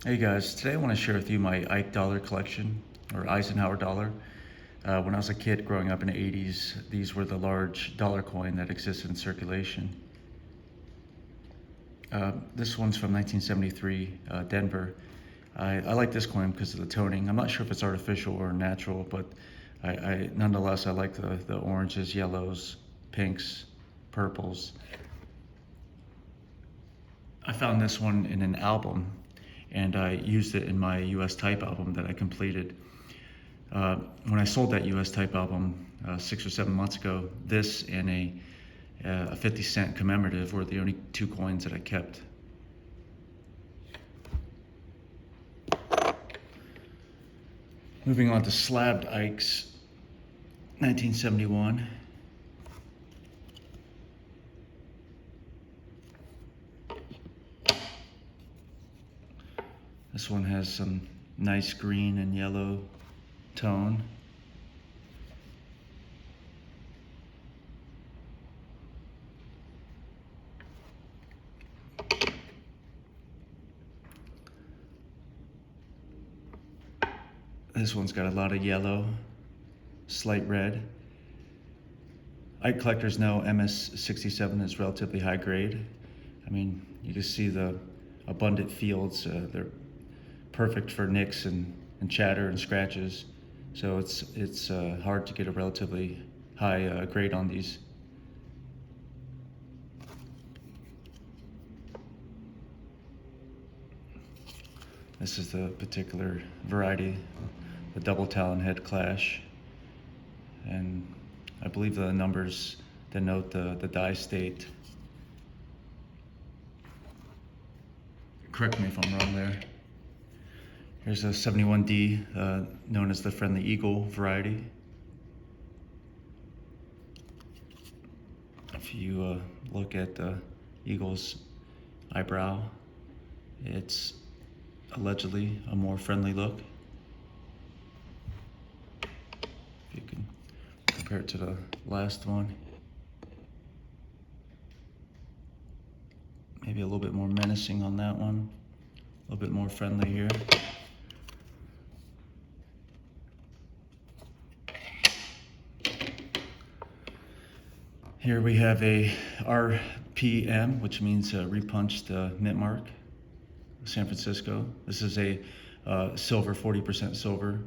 Hey guys, today I want to share with you my Ike dollar collection, or Eisenhower dollar. When I was a kid growing up in the 80s, these were the large dollar coin that existed in circulation. This one's from 1973, Denver. I like this coin because of the toning. I'm not sure if it's artificial or natural, but nonetheless, I like the oranges, yellows, pinks, purples. I found this one in an album, and I used it in my US type album that I completed. When I sold that US type album 6 or 7 months ago, this and a 50-cent commemorative were the only two coins that I kept. Moving on to slabbed Ikes, 1971. This one has some nice green and yellow tone. This one's got a lot of yellow, slight red. Ike collectors know MS67 is relatively high grade. I mean, you can see the abundant fields. They're perfect for nicks and chatter and scratches. So it's hard to get a relatively high grade on these. This is the particular variety, the double talon head clash. And I believe the numbers denote the die state. Correct me if I'm wrong there. Here's a 71D, known as the Friendly Eagle variety. If you look at the eagle's eyebrow, it's allegedly a more friendly look. If you can compare it to the last one. Maybe a little bit more menacing on that one, a little bit more friendly here. Here we have a RPM, which means repunched mint mark, San Francisco. This is a silver, 40% silver.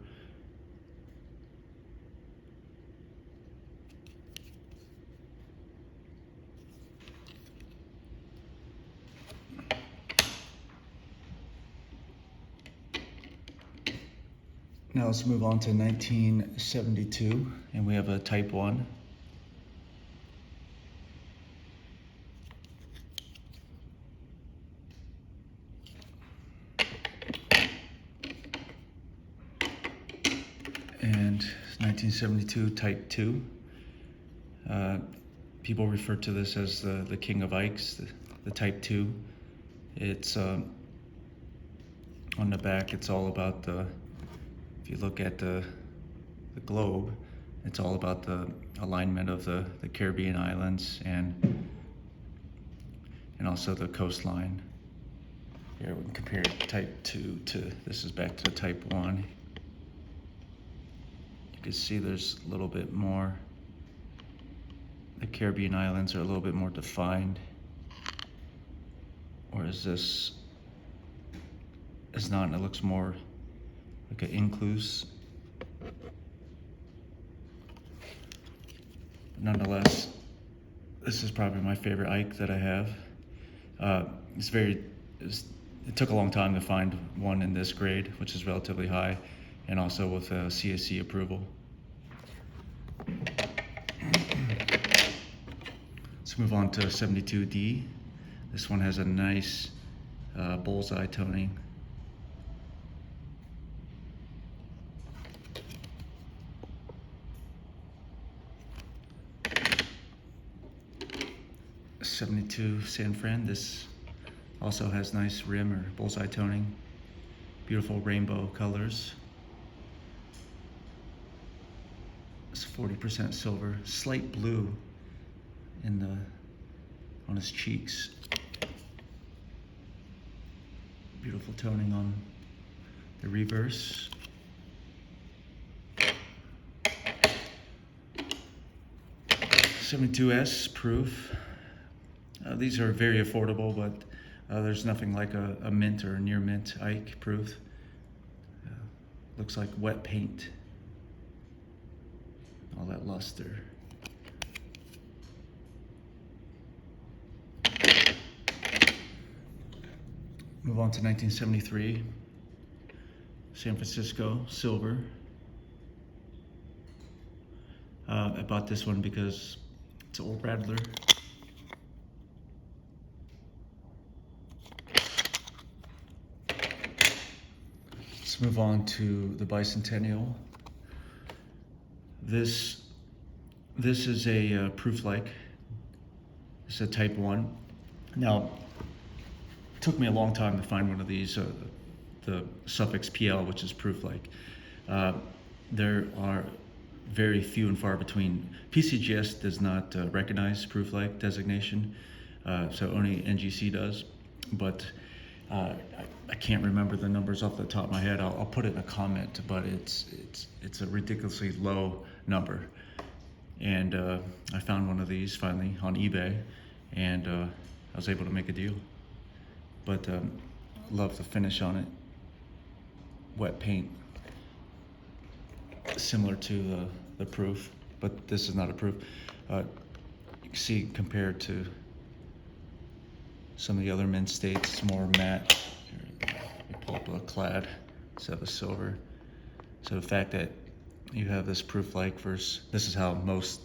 Now let's move on to 1972, and we have a type 1. And 1972 type 2. People refer to this as the king of Ikes, the type 2. It's on the back, it's all about if you look at the globe, it's all about the alignment of the Caribbean islands and also the coastline. Here we can compare type 2 to, this is back to type 1. You can see there's a little bit more, the Caribbean islands are a little bit more defined, whereas this is not, and it looks more like an incluse. Nonetheless, this is probably my favorite Ike that I have. It took a long time to find one in this grade, which is relatively high, and also with CSC approval. Let's move on to 72D. This one has a nice bullseye toning. '72 San Fran. This also has nice rim or bullseye toning. Beautiful rainbow colors. It's 40% silver, slight blue on his cheeks. Beautiful toning on the reverse. '72S proof. These are very affordable, but there's nothing like a mint or a near mint Ike proof. Looks like wet paint. All that luster. Move on to 1973. San Francisco, silver. I bought this one because it's an old Rattler. Let's move on to the Bicentennial. This is a proof-like. It's a Type 1. Now, it took me a long time to find one of these, the suffix PL, which is proof-like. There are very few and far between. PCGS does not recognize proof-like designation, so only NGC does. But I can't remember the numbers off the top of my head. I'll put it in a comment, but it's a ridiculously low number. And I found one of these finally on eBay, and I was able to make a deal. But love the finish on it. Wet paint, similar to the proof, but this is not a proof. You can see compared to some of the other mint states, it's more matte. Here, let me pull up a clad instead of a silver. So the fact that you have this proof-like versus, this is how most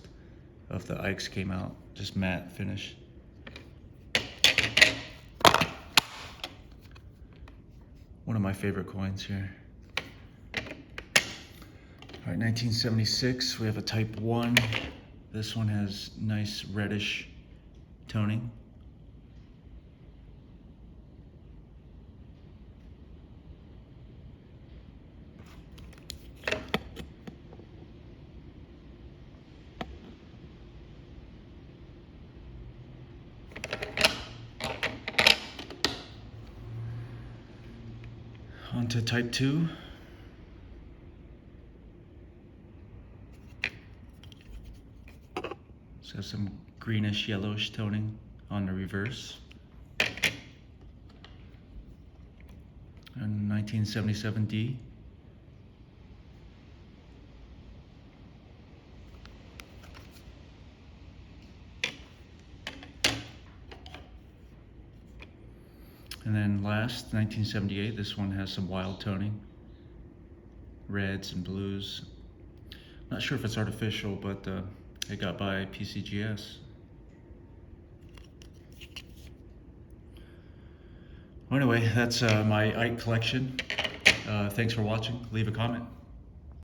of the Ikes came out, just matte finish. One of my favorite coins here. All right, 1976, we have a Type 1. This one has nice reddish toning. On to Type 2. So some greenish yellowish toning on the reverse. And 1977D. And then last, 1978, this one has some wild toning. Reds and blues. Not sure if it's artificial, but it got by PCGS. Well, anyway, that's my Ike collection. Thanks for watching. Leave a comment.